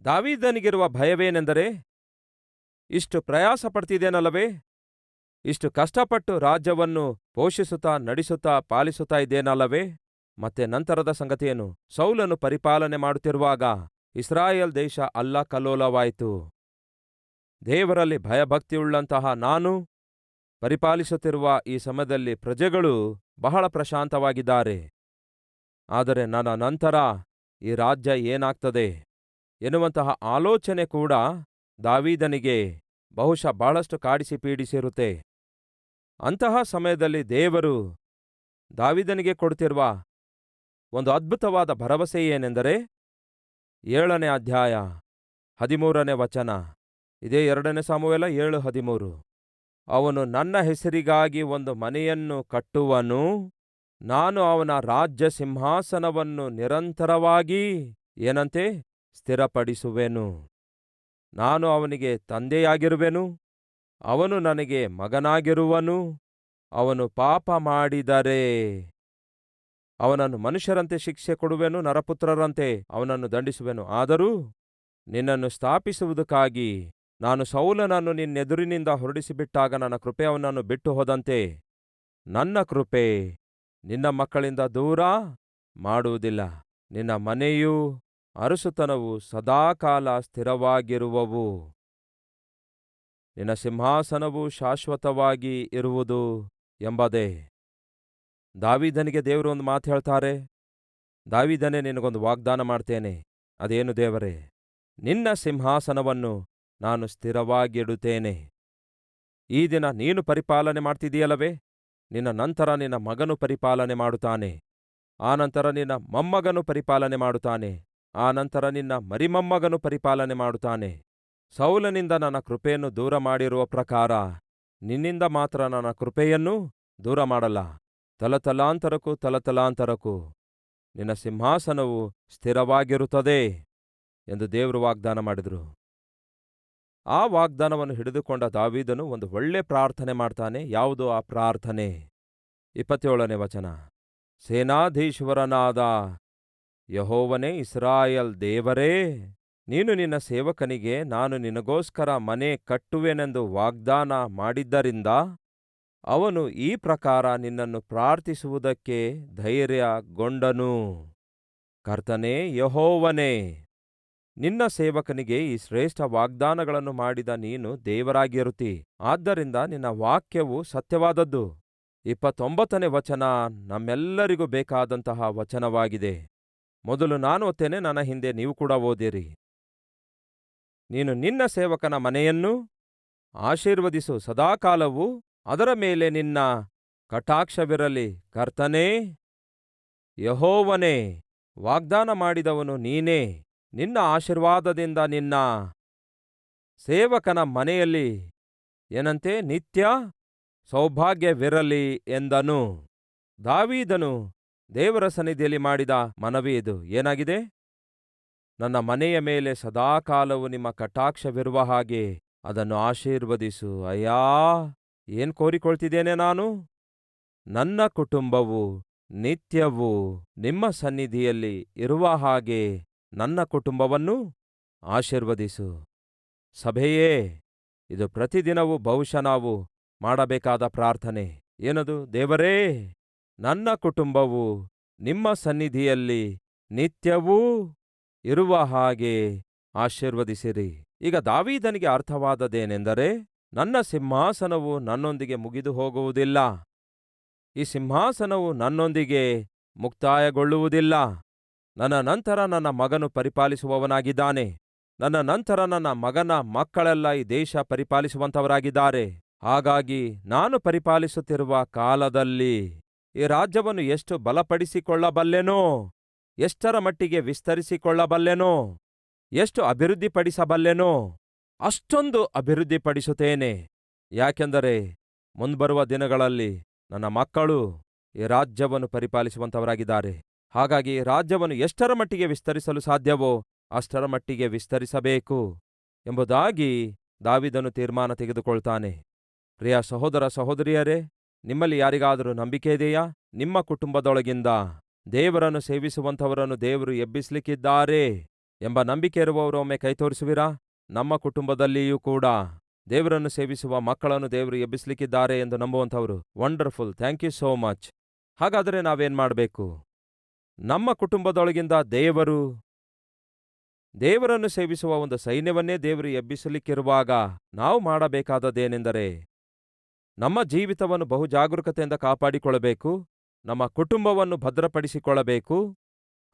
ದಾವೀದನಿಗಿರುವ ಭಯವೇನೆಂದರೆ, ಇಷ್ಟು ಪ್ರಯಾಸ ಪಡ್ತಿದ್ದೇನಲ್ಲವೇ, ಇಷ್ಟು ಕಷ್ಟಪಟ್ಟು ರಾಜ್ಯವನ್ನು ಪೋಷಿಸುತ್ತಾ ನಡೆಸುತ್ತಾ ಪಾಲಿಸುತ್ತಾ ಇದ್ದೇನಲ್ಲವೇ. ಮತ್ತೆ ನಂತರದ ಸಂಗತಿಯೇನು? ಸೌಲನು ಪರಿಪಾಲನೆ ಮಾಡುತ್ತಿರುವಾಗ ಇಸ್ರಾಯೇಲ್ ದೇಶ ಅಲ್ಲಕಲ್ಲೋಲವಾಯಿತು. ದೇವರಲ್ಲಿ ಭಯಭಕ್ತಿಯುಳ್ಳಂತಹ ನಾನು ಪರಿಪಾಲಿಸುತ್ತಿರುವ ಈ ಸಮಯದಲ್ಲಿ ಪ್ರಜೆಗಳು ಬಹಳ ಪ್ರಶಾಂತವಾಗಿದ್ದಾರೆ. ಆದರೆ ನನ್ನ ನಂತರ ಈ ರಾಜ್ಯ ಏನಾಗ್ತದೆ ಎನ್ನುವಂತಹ ಆಲೋಚನೆ ಕೂಡ ದಾವೀದನಿಗೆ ಬಹುಶಃ ಬಹಳಷ್ಟು ಕಾಡಿಸಿ ಪೀಡಿಸಿರುತ್ತೆ. ಅಂತಹ ಸಮಯದಲ್ಲಿ ದೇವರು ದಾವೀದನಿಗೆ ಕೊಡುತ್ತಿರುವ ಒಂದು ಅದ್ಭುತವಾದ ಭರವಸೆ ಏನೆಂದರೆ, 7ನೇ ಅಧ್ಯಾಯ 13ನೇ ವಚನ. ಇದೇ 2 ಸಾಮುವೇಲ 7:13. ಅವನು ನನ್ನ ಹೆಸರಿಗಾಗಿ ಒಂದು ಮನೆಯನ್ನು ಕಟ್ಟುವನು, ನಾನು ಅವನ ರಾಜ್ಯ ಸಿಂಹಾಸನವನ್ನು ನಿರಂತರವಾಗಿ ಏನಂತೆ ಸ್ಥಿರಪಡಿಸುವೆನು. ನಾನು ಅವನಿಗೆ ತಂದೆಯಾಗಿರುವೆನು, ಅವನು ನನಗೆ ಮಗನಾಗಿರುವನು. ಅವನು ಪಾಪ ಮಾಡಿದರೆ ಅವನನ್ನು ಮನುಷ್ಯರಂತೆ ಶಿಕ್ಷೆ ಕೊಡುವೆನು, ನರಪುತ್ರರಂತೆ ಅವನನ್ನು ದಂಡಿಸುವೆನು. ಆದರೂ ನಿನ್ನನ್ನು ಸ್ಥಾಪಿಸುವುದಕ್ಕಾಗಿ ನಾನು ಸೌಲನನ್ನು ನಿನ್ನೆದುರಿನಿಂದ ಹೊರಡಿಸಿಬಿಟ್ಟಾಗ ನನ್ನ ಕೃಪೆ ಅವನನ್ನು ಬಿಟ್ಟು ಹೋದಂತೆ ನನ್ನ ಕೃಪೆ ನಿನ್ನ ಮಕ್ಕಳಿಂದ ದೂರ ಮಾಡುವುದಿಲ್ಲ. ನಿನ್ನ ಮನೆಯೂ ಅರಸುತನವು ಸದಾಕಾಲ ಸ್ಥಿರವಾಗಿರುವವು, ನಿನ್ನ ಸಿಂಹಾಸನವು ಶಾಶ್ವತವಾಗಿ ಇರುವುದು ಎಂಬುದೇ. ದಾವೀದನಿಗೆ ದೇವರು ಒಂದು ಮಾತು ಹೇಳ್ತಾರೆ, ದಾವೀದನೇ ನಿನಗೊಂದು ವಾಗ್ದಾನ ಮಾಡ್ತೇನೆ. ಅದೇನು ದೇವರೇ? ನಿನ್ನ ಸಿಂಹಾಸನವನ್ನು ನಾನು ಸ್ಥಿರವಾಗಿಡುತ್ತೇನೆ. ಈ ದಿನ ನೀನು ಪರಿಪಾಲನೆ ಮಾಡ್ತಿದೀಯಲ್ಲವೇ, ನಿನ್ನ ನಂತರ ನಿನ್ನ ಮಗನು ಪರಿಪಾಲನೆ ಮಾಡುತ್ತಾನೆ, ಆನಂತರ ನಿನ್ನ ಮೊಮ್ಮಗನು ಪರಿಪಾಲನೆ ಮಾಡುತ್ತಾನೆ, ಆನಂತರ ನಿನ್ನ ಮರಿಮೊಮ್ಮಗನು ಪರಿಪಾಲನೆ ಮಾಡುತ್ತಾನೆ. ಸೌಲನಿಂದ ನನ್ನ ಕೃಪೆಯನ್ನು ದೂರ ಮಾಡಿರುವ ಪ್ರಕಾರ ನಿನ್ನಿಂದ ಮಾತ್ರ ನನ್ನ ಕೃಪೆಯನ್ನು ದೂರ ಮಾಡಲ್ಲ. ತಲತಲಾಂತರಕ್ಕೂ ನಿನ್ನ ಸಿಂಹಾಸನವು ಸ್ಥಿರವಾಗಿರುತ್ತದೆ ಎಂದು ದೇವರು ವಾಗ್ದಾನ ಮಾಡಿದರು. ಆ ವಾಗ್ದಾನವನ್ನು ಹಿಡಿದುಕೊಂಡ ದಾವೀದನು ಒಂದು ಒಳ್ಳೆ ಪ್ರಾರ್ಥನೆ ಮಾಡ್ತಾನೆ. ಯಾವುದೋ ಆ ಪ್ರಾರ್ಥನೆ? 27ನೇ ವಚನ. ಸೇನಾಧೀಶ್ವರನಾದ ಯೆಹೋವನೇ, ಇಸ್ರಾಯೇಲ್ ದೇವರೇ, ನೀನು ನಿನ್ನ ಸೇವಕನಿಗೆ ನಾನು ನಿನಗೋಸ್ಕರ ಮನೆ ಕಟ್ಟುವೆನೆಂದು ವಾಗ್ದಾನ ಮಾಡಿದ್ದರಿಂದ ಅವನು ಈ ಪ್ರಕಾರ ನಿನ್ನನ್ನು ಪ್ರಾರ್ಥಿಸುವುದಕ್ಕೆ ಧೈರ್ಯಗೊಂಡನು. ಕರ್ತನೇ ಯೆಹೋವನೇ, ನಿನ್ನ ಸೇವಕನಿಗೆ ಈ ಶ್ರೇಷ್ಠ ವಾಗ್ದಾನಗಳನ್ನು ಮಾಡಿದ ನೀನು ದೇವರಾಗಿರುತ್ತಿ. ಆದ್ದರಿಂದ ನಿನ್ನ ವಾಕ್ಯವು ಸತ್ಯವಾದದ್ದು. 29ನೇ ವಚನ ನಮ್ಮೆಲ್ಲರಿಗೂ ಬೇಕಾದಂತಹ ವಚನವಾಗಿದೆ. ಮೊದಲು ನಾನು ಓದ್ತೇನೆ, ನನ್ನ ಹಿಂದೆ ನೀವು ಕೂಡ ಓದಿರಿ. ನೀನು ನಿನ್ನ ಸೇವಕನ ಮನೆಯನ್ನು ಆಶೀರ್ವದಿಸು, ಸದಾಕಾಲವೂ ಅದರ ಮೇಲೆ ನಿನ್ನ ಕಟಾಕ್ಷವಿರಲಿ. ಕರ್ತನೇ ಯೆಹೋವನೇ, ವಾಗ್ದಾನ ಮಾಡಿದವನು ನೀನೇ. ನಿನ್ನ ಆಶೀರ್ವಾದದಿಂದ ನಿನ್ನ ಸೇವಕನ ಮನೆಯಲ್ಲಿ ಏನಂತೆ ನಿತ್ಯ ಸೌಭಾಗ್ಯವಿರಲಿ ಎಂದನು. ದಾವೀದನು ದೇವರ ಸನ್ನಿಧಿಯಲ್ಲಿ ಮಾಡಿದ ಮನವಿ ಇದು. ಏನಾಗಿದೆ? ನನ್ನ ಮನೆಯ ಮೇಲೆ ಸದಾಕಾಲವು ನಿಮ್ಮ ಕಟಾಕ್ಷವಿರುವ ಹಾಗೆ ಅದನ್ನು ಆಶೀರ್ವದಿಸು. ಅಯ್ಯಾ, ಏನ್ ಕೋರಿಕೊಳ್ತಿದ್ದೇನೆ ನಾನು? ನನ್ನ ಕುಟುಂಬವು ನಿತ್ಯವೂ ನಿಮ್ಮ ಸನ್ನಿಧಿಯಲ್ಲಿ ಇರುವ ಹಾಗೆ ನನ್ನ ಕುಟುಂಬವನ್ನು ಆಶೀರ್ವದಿಸು. ಸಭೆಯೇ, ಇದು ಪ್ರತಿದಿನವೂ ಬಹುಶಃ ನಾವು ಮಾಡಬೇಕಾದ ಪ್ರಾರ್ಥನೆ. ಏನದು? ದೇವರೇ, ನನ್ನ ಕುಟುಂಬವು ನಿಮ್ಮ ಸನ್ನಿಧಿಯಲ್ಲಿ ನಿತ್ಯವೂ ಇರುವ ಹಾಗೆ ಆಶೀರ್ವದಿಸಿರಿ. ಈಗ ದಾವೀದನಿಗೆ ಅರ್ಥವಾದದ್ದೇನೆಂದರೆ, ನನ್ನ ಸಿಂಹಾಸನವು ನನ್ನೊಂದಿಗೆ ಮುಗಿದು ಹೋಗುವುದಿಲ್ಲ. ಈ ಸಿಂಹಾಸನವು ನನ್ನೊಂದಿಗೆ ಮುಕ್ತಾಯಗೊಳ್ಳುವುದಿಲ್ಲ. ನನ್ನ ನಂತರ ನನ್ನ ಮಗನು ಪರಿಪಾಲಿಸುವವನಾಗಿದ್ದಾನೆ. ನನ್ನ ನಂತರ ನನ್ನ ಮಗನ ಮಕ್ಕಳೆಲ್ಲ ಈ ದೇಶ ಪರಿಪಾಲಿಸುವಂಥವರಾಗಿದ್ದಾರೆ. ಹಾಗಾಗಿ ನಾನು ಪರಿಪಾಲಿಸುತ್ತಿರುವ ಕಾಲದಲ್ಲಿ ಈ ರಾಜ್ಯವನ್ನು ಎಷ್ಟು ಬಲಪಡಿಸಿಕೊಳ್ಳಬಲ್ಲೆನೋ, ಎಷ್ಟರ ಮಟ್ಟಿಗೆ ವಿಸ್ತರಿಸಿಕೊಳ್ಳಬಲ್ಲೆನೋ, ಎಷ್ಟು ಅಭಿವೃದ್ಧಿಪಡಿಸಬಲ್ಲೆನೋ ಅಷ್ಟೊಂದು ಅಭಿವೃದ್ಧಿಪಡಿಸುತ್ತೇನೆ. ಯಾಕೆಂದರೆ ಮುಂಬರುವ ದಿನಗಳಲ್ಲಿ ನನ್ನ ಮಕ್ಕಳು ಈ ರಾಜ್ಯವನ್ನು ಪರಿಪಾಲಿಸುವಂಥವರಾಗಿದ್ದಾರೆ. ಹಾಗಾಗಿ ರಾಜ್ಯವನ್ನು ಎಷ್ಟರ ಮಟ್ಟಿಗೆ ವಿಸ್ತರಿಸಲು ಸಾಧ್ಯವೋ ಅಷ್ಟರ ಮಟ್ಟಿಗೆ ವಿಸ್ತರಿಸಬೇಕು ಎಂಬುದಾಗಿ ದಾವೀದನು ತೀರ್ಮಾನ ತೆಗೆದುಕೊಳ್ತಾನೆ. ಪ್ರಿಯ ಸಹೋದರ ಸಹೋದರಿಯರೇ, ನಿಮ್ಮಲ್ಲಿ ಯಾರಿಗಾದರೂ ನಂಬಿಕೆ ಇದೆಯಾ? ನಿಮ್ಮ ಕುಟುಂಬದೊಳಗಿಂದ ದೇವರನ್ನು ಸೇವಿಸುವಂಥವರನ್ನು ದೇವರು ಎಬ್ಬಿಸಲಿಕ್ಕಿದ್ದಾರೆ. ಎಂಬ ನಂಬಿಕೆ ಇರುವವರು ಒಮ್ಮೆ ಕೈ ತೋರಿಸುವಿರಾ? ನಮ್ಮ ಕುಟುಂಬದಲ್ಲಿಯೂ ಕೂಡ ದೇವರನ್ನು ಸೇವಿಸುವ ಮಕ್ಕಳನ್ನು ದೇವರು ಎಬ್ಬಿಸಲಿಕ್ಕಿದ್ದಾರೆ ಎಂದು ನಂಬುವಂಥವರು. Wonderful, thank you so much. ಹಾಗಾದರೆ ನಾವೇನ್ ಮಾಡಬೇಕು? ನಮ್ಮ ಕುಟುಂಬದೊಳಗಿಂದ ದೇವರನ್ನು ಸೇವಿಸುವ ಒಂದು ಸೈನ್ಯವನ್ನೇ ದೇವರು ಎಬ್ಬಿಸಲಿಕ್ಕಿರುವಾಗ ನಾವು ಮಾಡಬೇಕಾದದ್ದೇನೆಂದರೆ ನಮ್ಮ ಜೀವಿತವನ್ನು ಬಹು ಜಾಗರೂಕತೆಯಿಂದ ಕಾಪಾಡಿಕೊಳ್ಳಬೇಕು, ನಮ್ಮ ಕುಟುಂಬವನ್ನು ಭದ್ರಪಡಿಸಿಕೊಳ್ಳಬೇಕು,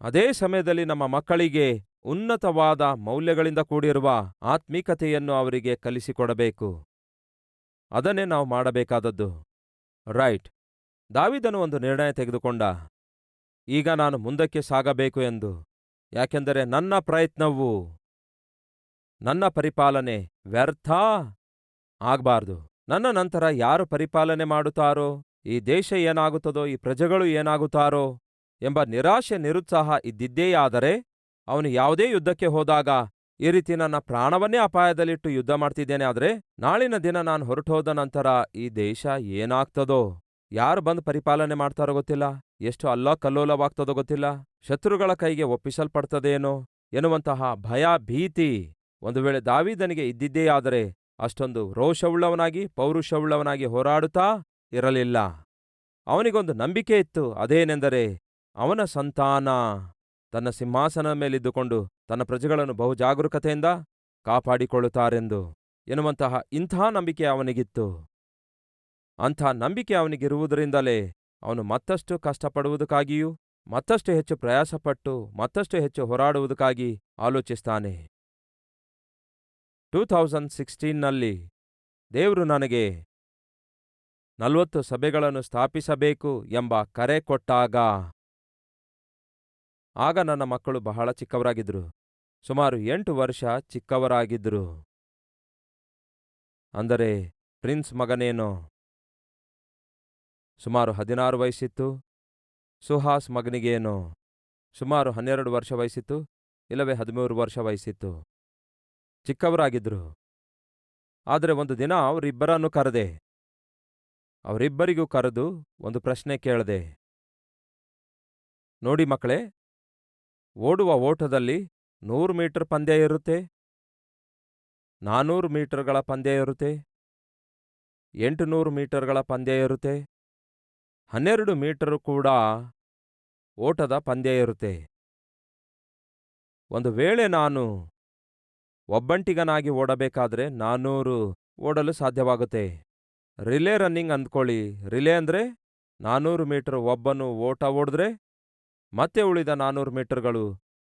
ಅದೇ ಸಮಯದಲ್ಲಿ ನಮ್ಮ ಮಕ್ಕಳಿಗೆ ಉನ್ನತವಾದ ಮೌಲ್ಯಗಳಿಂದ ಕೂಡಿರುವ ಆತ್ಮೀಕತೆಯನ್ನು ಅವರಿಗೆ ಕಲಿಸಿಕೊಡಬೇಕು. ಅದನ್ನೇ ನಾವು ಮಾಡಬೇಕಾದದ್ದು. ರೈಟ್. ದಾವೀದನು ಒಂದು ನಿರ್ಣಯ ತೆಗೆದುಕೊಂಡ, ಈಗ ನಾನು ಮುಂದಕ್ಕೆ ಸಾಗಬೇಕು ಎಂದು. ಯಾಕೆಂದರೆ ನನ್ನ ಪ್ರಯತ್ನವು, ನನ್ನ ಪರಿಪಾಲನೆ ವ್ಯರ್ಥ ಆಗಬಾರ್ದು. ನನ್ನ ನಂತರ ಯಾರು ಪರಿಪಾಲನೆ ಮಾಡುತ್ತಾರೋ, ಈ ದೇಶ ಏನಾಗುತ್ತದೋ, ಈ ಪ್ರಜೆಗಳು ಏನಾಗುತ್ತಾರೋ ಎಂಬ ನಿರಾಶೆ ನಿರುತ್ಸಾಹ ಇದ್ದಿದ್ದೇಯಾದರೆ ಅವನು ಯಾವುದೇ ಯುದ್ಧಕ್ಕೆ ಹೋದಾಗ ಈ ರೀತಿ ನನ್ನ ಪ್ರಾಣವನ್ನೇ ಅಪಾಯದಲ್ಲಿಟ್ಟು ಯುದ್ಧ ಮಾಡ್ತಿದ್ದೇನೆ, ಆದರೆ ನಾಳಿನ ದಿನ ನಾನು ಹೊರಟೋದ ನಂತರ ಈ ದೇಶ ಏನಾಗ್ತದೋ, ಯಾರು ಬಂದು ಪರಿಪಾಲನೆ ಮಾಡ್ತಾರೋ ಗೊತ್ತಿಲ್ಲ, ಎಷ್ಟು ಅಲ್ಲಕಲ್ಲೋಲವಾಗ್ತದೋ ಗೊತ್ತಿಲ್ಲ, ಶತ್ರುಗಳ ಕೈಗೆ ಒಪ್ಪಿಸಲ್ಪಡ್ತದೇನೋ ಎನ್ನುವಂತಹ ಭಯ ಭೀತಿ ಒಂದು ವೇಳೆ ದಾವೀದನಿಗೆ ಇದ್ದಿದ್ದೇಯಾದರೆ ಅಷ್ಟೊಂದು ರೋಷವುಳ್ಳವನಾಗಿ ಪೌರುಷವುಳ್ಳವನಾಗಿ ಹೋರಾಡುತ್ತಾ ಇರಲಿಲ್ಲ. ಅವನಿಗೊಂದು ನಂಬಿಕೆ ಇತ್ತು, ಅದೇನೆಂದರೆ ಅವನ ಸಂತಾನ ತನ್ನ ಸಿಂಹಾಸನದ ಮೇಲಿದ್ದುಕೊಂಡು ತನ್ನ ಪ್ರಜೆಗಳನ್ನು ಬಹು ಜಾಗರೂಕತೆಯಿಂದ ಕಾಪಾಡಿಕೊಳ್ಳುತ್ತಾರೆಂದು ಎನ್ನುವಂತಹ ಇಂಥ ನಂಬಿಕೆ ಅವನಿಗಿತ್ತು. ಅಂಥ ನಂಬಿಕೆ ಅವನಿಗಿರುವುದರಿಂದಲೇ ಅವನು ಮತ್ತಷ್ಟು ಕಷ್ಟಪಡುವುದಕ್ಕಾಗಿಯೂ ಮತ್ತಷ್ಟು ಹೆಚ್ಚು ಪ್ರಯಾಸಪಟ್ಟು ಮತ್ತಷ್ಟು ಹೆಚ್ಚು ಹೋರಾಡುವುದಕ್ಕಾಗಿ ಆಲೋಚಿಸ್ತಾನೆ. 2016ನಲ್ಲಿ ದೇವರು ನನಗೆ 40 ಸಭೆಗಳನ್ನು ಸ್ಥಾಪಿಸಬೇಕು ಎಂಬ ಕರೆ ಕೊಟ್ಟಾಗ ಆಗ ನನ್ನ ಮಕ್ಕಳು ಬಹಳ ಚಿಕ್ಕವರಾಗಿದ್ದರು. ಸುಮಾರು 8 ವರ್ಷ ಚಿಕ್ಕವರಾಗಿದ್ದರು. ಅಂದರೆ ಪ್ರಿನ್ಸ್ ಮಗನೇನೋ ಸುಮಾರು 16 ವಯಸ್ಸಿತ್ತು, ಸುಹಾಸ್ ಮಗನಿಗೇನೋ ಸುಮಾರು 12 ವರ್ಷ ವಯಸ್ಸಿತ್ತು, ಇಲ್ಲವೇ 13 ವರ್ಷ ವಯಸ್ಸಿತ್ತು. ಚಿಕ್ಕವರಾಗಿದ್ದರು. ಆದರೆ ಒಂದು ದಿನ ಅವರಿಬ್ಬರನ್ನು ಕರೆದೆ. ಅವರಿಬ್ಬರಿಗೂ ಕರೆದು ಒಂದು ಪ್ರಶ್ನೆ ಕೇಳಿದೆ. ನೋಡಿ ಮಕ್ಕಳೇ, ಓಡುವ ಓಟದಲ್ಲಿ 100 ಮೀಟರ್ ಪಂದ್ಯ ಇರುತ್ತೆ, 400 ಮೀಟರ್ಗಳ ಪಂದ್ಯ ಇರುತ್ತೆ, 800 ಮೀಟರ್ಗಳ ಪಂದ್ಯ ಇರುತ್ತೆ, 12 ಮೀಟರ್ ಕೂಡ ಓಟದ ಪಂದ್ಯ ಇರುತ್ತೆ. ಒಂದು ವೇಳೆ ನಾನು ಒಬ್ಬಂಟಿಗನಾಗಿ ಓಡಬೇಕಾದ್ರೆ 400 ಓಡಲು ಸಾಧ್ಯವಾಗುತ್ತೆ. ರಿಲೇ ರನ್ನಿಂಗ್ ಅಂದ್ಕೊಳ್ಳಿ. ರಿಲೇ ಅಂದರೆ 400 ಮೀಟರ್ ಒಬ್ಬನು ಓಟ ಓಡಿದ್ರೆ ಮತ್ತೆ ಉಳಿದ 400 ಮೀಟರ್ಗಳು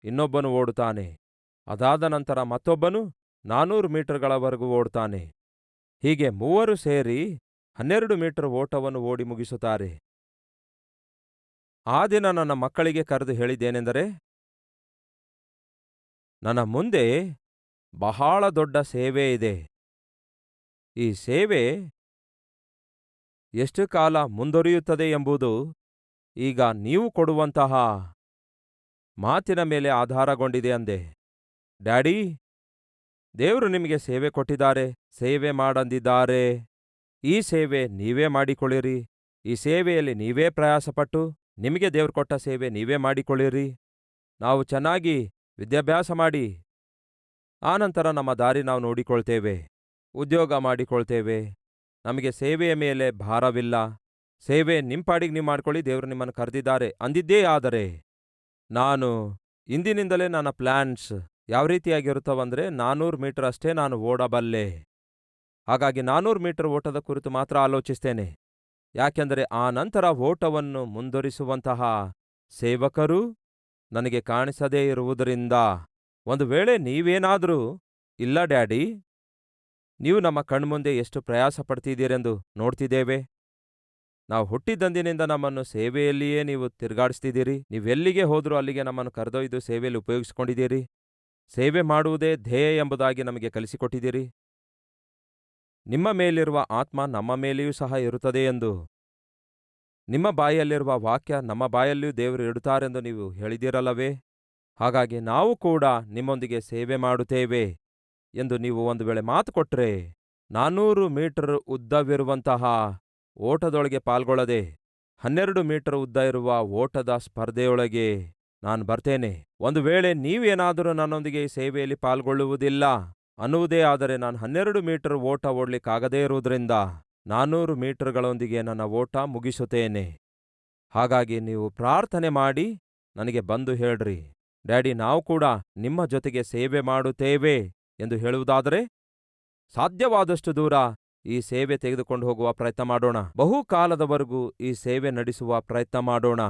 ಇನ್ನೊಬ್ಬನು ಓಡುತ್ತಾನೆ. ಅದಾದ ನಂತರ ಮತ್ತೊಬ್ಬನು 400 ಮೀಟರ್ಗಳವರೆಗೂ ಓಡುತ್ತಾನೆ. ಹೀಗೆ ಮೂವರು ಸೇರಿ 12 ಮೀಟರ್ ಓಟವನ್ನು ಓಡಿ ಮುಗಿಸುತ್ತಾರೆ. ಆ ದಿನ ನನ್ನ ಮಕ್ಕಳಿಗೆ ಕರೆದು ಹೇಳಿದ್ದೇನೆಂದರೆ, ನನ್ನ ಮುಂದೆ ಬಹಳ ದೊಡ್ಡ ಸೇವೆ ಇದೆ. ಈ ಸೇವೆ ಎಷ್ಟು ಕಾಲ ಮುಂದುವರಿಯುತ್ತದೆ ಎಂಬುದು ಈಗ ನೀವು ಕೊಡುವಂತಹ ಮಾತಿನ ಮೇಲೆ ಆಧಾರಗೊಂಡಿದೆ ಅಂದೆ. ಡ್ಯಾಡಿ, ದೇವರು ನಿಮಗೆ ಸೇವೆ ಕೊಟ್ಟಿದ್ದಾರೆ, ಸೇವೆ ಮಾಡಂದಿದ್ದಾರೆ. ಈ ಸೇವೆ ನೀವೇ ಮಾಡಿಕೊಳ್ಳಿರಿ. ಈ ಸೇವೆಯಲ್ಲಿ ನೀವೇ ಪ್ರಯಾಸಪಟ್ಟು ನಿಮಗೆ ದೇವರು ಕೊಟ್ಟ ಸೇವೆ ನೀವೇ ಮಾಡಿಕೊಳ್ಳಿರಿ. ನಾವು ಚೆನ್ನಾಗಿ ವಿದ್ಯಾಭ್ಯಾಸ ಮಾಡಿ ಆನಂತರ ನಮ್ಮ ದಾರಿ ನಾವು ನೋಡಿಕೊಳ್ತೇವೆ, ಉದ್ಯೋಗ ಮಾಡಿಕೊಳ್ತೇವೆ. ನಮಗೆ ಸೇವೆಯ ಮೇಲೆ ಭಾರವಿಲ್ಲ. ಸೇವೆ ನಿಂಪಾಡಿಗೆ ನೀವು ಮಾಡ್ಕೊಳ್ಳಿ, ದೇವರು ನಿಮ್ಮನ್ನು ಕರೆದಿದ್ದಾರೆ ಅಂದಿದ್ದೇ ಆದರೆ ನಾನು ಇಂದಿನಿಂದಲೇ ನನ್ನ ಪ್ಲ್ಯಾನ್ಸ್ ಯಾವ ರೀತಿಯಾಗಿರುತ್ತವಂದರೆ 400 ಮೀಟರ್ ಅಷ್ಟೇ ನಾನು ಓಡಬಲ್ಲೆ. ಹಾಗಾಗಿ 400 ಮೀಟರ್ ಓಟದ ಕುರಿತು ಮಾತ್ರ ಆಲೋಚಿಸ್ತೇನೆ. ಯಾಕೆಂದರೆ ಆ ನಂತರ ಓಟವನ್ನು ಮುಂದುವರಿಸುವಂತಹ ಸೇವಕರು ನನಗೆ ಕಾಣಿಸದೇ ಇರುವುದರಿಂದ. ಒಂದು ವೇಳೆ ನೀವೇನಾದರೂ, ಇಲ್ಲ ಡ್ಯಾಡಿ, ನೀವು ನಮ್ಮ ಕಣ್ಮುಂದೆ ಎಷ್ಟು ಪ್ರಯಾಸ ಪಡ್ತಿದ್ದೀರೆಂದು ನೋಡ್ತಿದ್ದೇವೆ. ನಾವು ಹುಟ್ಟಿದಂದಿನಿಂದ ನಮ್ಮನ್ನು ಸೇವೆಯಲ್ಲಿಯೇ ನೀವು ತಿರುಗಾಡಿಸ್ತಿದ್ದೀರಿ. ನೀವೆಲ್ಲಿಗೆ ಹೋದರೂ ಅಲ್ಲಿಗೆ ನಮ್ಮನ್ನು ಕರೆದೊಯ್ದು ಸೇವೆಯಲ್ಲಿ ಉಪಯೋಗಿಸಿಕೊಂಡಿದ್ದೀರಿ. ಸೇವೆ ಮಾಡುವುದೇ ಧ್ಯೇಯ ಎಂಬುದಾಗಿ ನಮಗೆ ಕಲಿಸಿಕೊಟ್ಟಿದ್ದೀರಿ. ನಿಮ್ಮ ಮೇಲಿರುವ ಆತ್ಮ ನಮ್ಮ ಮೇಲೆಯೂ ಸಹ ಇರುತ್ತದೆ ಎಂದು, ನಿಮ್ಮ ಬಾಯಲ್ಲಿರುವ ವಾಕ್ಯ ನಮ್ಮ ಬಾಯಲ್ಲಿಯೂ ದೇವರು ಇಡುತ್ತಾರೆಂದು ನೀವು ಹೇಳಿದಿರಲ್ಲವೇ? ಹಾಗಾಗಿ ನಾವು ಕೂಡ ನಿಮ್ಮೊಂದಿಗೆ ಸೇವೆ ಮಾಡುತ್ತೇವೆ ಎಂದು ನೀವು ಒಂದು ವೇಳೆ ಮಾತು ಕೊಟ್ಟರೆ 400 ಮೀಟರ್ ಉದ್ದವಿರುವಂತಹ ಓಟದೊಳಗೆ ಪಾಲ್ಗೊಳ್ಳದೆ 12 ಮೀಟರ್ ಉದ್ದ ಇರುವ ಓಟದ ಸ್ಪರ್ಧೆಯೊಳಗೆ ನಾನು ಬರ್ತೇನೆ. ಒಂದು ವೇಳೆ ನೀವೇನಾದರೂ ನನ್ನೊಂದಿಗೆ ಈ ಸೇವೆಯಲ್ಲಿ ಪಾಲ್ಗೊಳ್ಳುವುದಿಲ್ಲ ಅನ್ನುವುದೇ ಆದರೆ ನಾನು 12 ಮೀಟರ್ ಓಟ ಓಡ್ಲಿಕ್ಕಾಗದೇ ಇರುವುದರಿಂದ 400 ಮೀಟರ್ಗಳೊಂದಿಗೆ ನನ್ನ ಓಟ ಮುಗಿಸುತ್ತೇನೆ. ಹಾಗಾಗಿ ನೀವು ಪ್ರಾರ್ಥನೆ ಮಾಡಿ ನನಗೆ ಬಂದು ಹೇಳ್ರಿ, ಡ್ಯಾಡಿ ನಾವು ಕೂಡ ನಿಮ್ಮ ಜೊತೆಗೆ ಸೇವೆ ಮಾಡುತ್ತೇವೆ ಎಂದು ಹೇಳುವುದಾದರೆ ಸಾಧ್ಯವಾದಷ್ಟು ದೂರ ಈ ಸೇವೆ ತೆಗೆದುಕೊಂಡು ಹೋಗುವ ಪ್ರಯತ್ನ ಮಾಡೋಣ. ಬಹುಕಾಲದವರೆಗೂ ಈ ಸೇವೆ ನಡೆಸುವ ಪ್ರಯತ್ನ ಮಾಡೋಣ.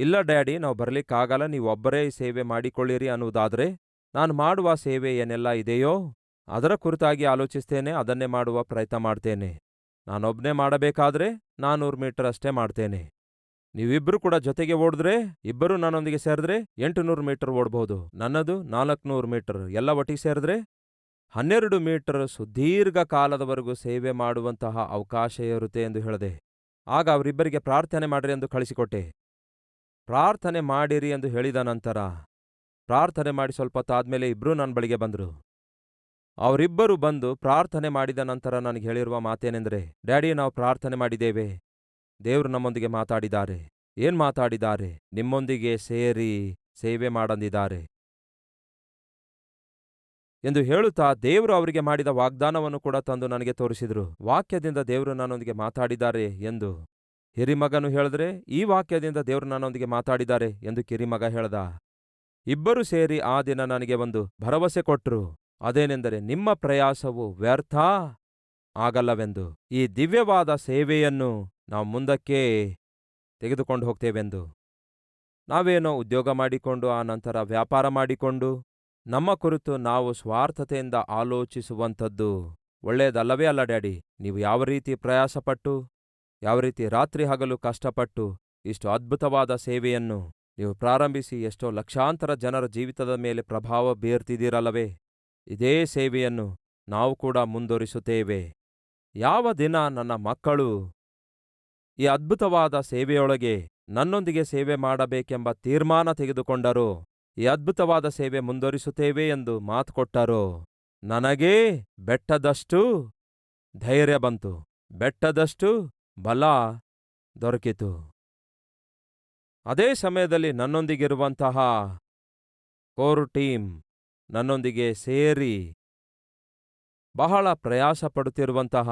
ಇಲ್ಲ ಡ್ಯಾಡಿ ನಾವು ಬರ್ಲಿಕ್ಕಾಗಲ್ಲ, ನೀವೊಬ್ಬರೇ ಈ ಸೇವೆ ಮಾಡಿಕೊಳ್ಳಿರಿ ಅನ್ನುವುದಾದರೆ ನಾನು ಮಾಡುವ ಸೇವೆ ಏನೆಲ್ಲ ಇದೆಯೋ ಅದರ ಕುರಿತಾಗಿ ಆಲೋಚಿಸ್ತೇನೆ, ಅದನ್ನೇ ಮಾಡುವ ಪ್ರಯತ್ನ ಮಾಡ್ತೇನೆ. ನಾನೊಬ್ಬನೇ ಮಾಡಬೇಕಾದ್ರೆ 400 ಮೀಟರ್ ಅಷ್ಟೇ ಮಾಡ್ತೇನೆ. ನೀವಿಬ್ರು ಕೂಡ ಜೊತೆಗೆ ಓಡಿದ್ರೆ, ಇಬ್ಬರು ನನ್ನೊಂದಿಗೆ ಸೇರಿದ್ರೆ 800 ಮೀಟರ್ ಓಡ್ಬಹುದು. ನನ್ನದು 400 ಮೀಟರ್, ಎಲ್ಲ ಒಟ್ಟಿಗೆ ಸೇರಿದ್ರೆ 12 ಮೀಟರ್ ಸುದೀರ್ಘ ಕಾಲದವರೆಗೂ ಸೇವೆ ಮಾಡುವಂತಹ ಅವಕಾಶ ಇರುತ್ತೆ ಎಂದು ಹೇಳಿದೆ. ಆಗ ಅವರಿಬ್ಬರಿಗೆ ಪ್ರಾರ್ಥನೆ ಮಾಡಿರಿ ಎಂದು ಕಳಿಸಿಕೊಟ್ಟೆ. ಪ್ರಾರ್ಥನೆ ಮಾಡಿರಿ ಎಂದು ಹೇಳಿದ ನಂತರ ಪ್ರಾರ್ಥನೆ ಮಾಡಿ ಸ್ವಲ್ಪ ಹೊತ್ತಾದ್ಮೇಲೆ ಇಬ್ಬರೂ ನನ್ನ ಬಳಿಗೆ ಬಂದರು. ಅವರಿಬ್ಬರು ಬಂದು ಪ್ರಾರ್ಥನೆ ಮಾಡಿದ ನಂತರ ನನಗೆ ಹೇಳಿರುವ ಮಾತೇನೆಂದರೆ, ಡ್ಯಾಡಿ ನಾವು ಪ್ರಾರ್ಥನೆ ಮಾಡಿದ್ದೇವೆ, ದೇವರು ನಮ್ಮೊಂದಿಗೆ ಮಾತಾಡಿದ್ದಾರೆ. ಏನ್ ಮಾತಾಡಿದ್ದಾರೆ? ನಿಮ್ಮೊಂದಿಗೆ ಸೇರಿ ಸೇವೆ ಮಾಡಂದಿದ್ದಾರೆ ಎಂದು ಹೇಳುತ್ತಾ ದೇವರು ಅವರಿಗೆ ಮಾಡಿದ ವಾಗ್ದಾನವನ್ನು ಕೂಡ ತಂದು ನನಗೆ ತೋರಿಸಿದರು. ವಾಕ್ಯದಿಂದ ದೇವರು ನನ್ನೊಂದಿಗೆ ಮಾತಾಡಿದ್ದಾರೆ ಎಂದು ಹಿರಿಮಗನು ಹೇಳಿದ್ರೆ, ಈ ವಾಕ್ಯದಿಂದ ದೇವರು ನನ್ನೊಂದಿಗೆ ಮಾತಾಡಿದ್ದಾರೆ ಎಂದು ಕಿರಿಮಗ ಹೇಳ್ದ. ಇಬ್ಬರು ಸೇರಿ ಆ ದಿನ ನನಗೆ ಒಂದು ಭರವಸೆ ಕೊಟ್ಟರು. ಅದೇನೆಂದರೆ ನಿಮ್ಮ ಪ್ರಯಾಸವು ವ್ಯರ್ಥ ಆಗಲ್ಲವೆಂದು, ಈ ದಿವ್ಯವಾದ ಸೇವೆಯನ್ನು ನಾವು ಮುಂದಕ್ಕೆ ತೆಗೆದುಕೊಂಡು ಹೋಗ್ತೇವೆಂದು. ನಾವೇನೋ ಉದ್ಯೋಗ ಮಾಡಿಕೊಂಡು ಆ ನಂತರ ವ್ಯಾಪಾರ ಮಾಡಿಕೊಂಡು ನಮ್ಮ ಕುರಿತು ನಾವು ಸ್ವಾರ್ಥತೆಯಿಂದ ಆಲೋಚಿಸುವಂಥದ್ದು ಒಳ್ಳೆಯದಲ್ಲವೇ ಅಲ್ಲ ಡ್ಯಾಡಿ. ನೀವು ಯಾವ ರೀತಿ ಪ್ರಯಾಸಪಟ್ಟು, ಯಾವ ರೀತಿ ರಾತ್ರಿ ಹಗಲು ಕಷ್ಟಪಟ್ಟು ಇಷ್ಟು ಅದ್ಭುತವಾದ ಸೇವೆಯನ್ನು ನೀವು ಪ್ರಾರಂಭಿಸಿ ಎಷ್ಟೋ ಲಕ್ಷಾಂತರ ಜನರ ಜೀವಿತದ ಮೇಲೆ ಪ್ರಭಾವ ಬೀರ್ತಿದ್ದೀರಲ್ಲವೇ? ಇದೇ ಸೇವೆಯನ್ನು ನಾವು ಕೂಡ ಮುಂದುವರಿಸುತ್ತೇವೆ. ಯಾವ ದಿನ ನನ್ನ ಮಕ್ಕಳು ಈ ಅದ್ಭುತವಾದ ಸೇವೆಯೊಳಗೆ ನನ್ನೊಂದಿಗೆ ಸೇವೆ ಮಾಡಬೇಕೆಂಬ ತೀರ್ಮಾನ ತೆಗೆದುಕೊಂಡರೋ, ಈ ಅದ್ಭುತವಾದ ಸೇವೆ ಮುಂದುವರಿಸುತ್ತೇವೆ ಎಂದು ಮಾತು ಕೊಟ್ಟರೋ, ನನಗೇ ಬೆಟ್ಟದಷ್ಟು ಧೈರ್ಯ ಬಂತು, ಬೆಟ್ಟದಷ್ಟು ಬಲ ದೊರಕಿತು. ಅದೇ ಸಮಯದಲ್ಲಿ ನನ್ನೊಂದಿಗಿರುವಂತಹ ಕೋರ್ ಟೀಮ್, ನನ್ನೊಂದಿಗೆ ಸೇರಿ ಬಹಳ ಪ್ರಯಾಸ ಪಡುತ್ತಿರುವಂತಹ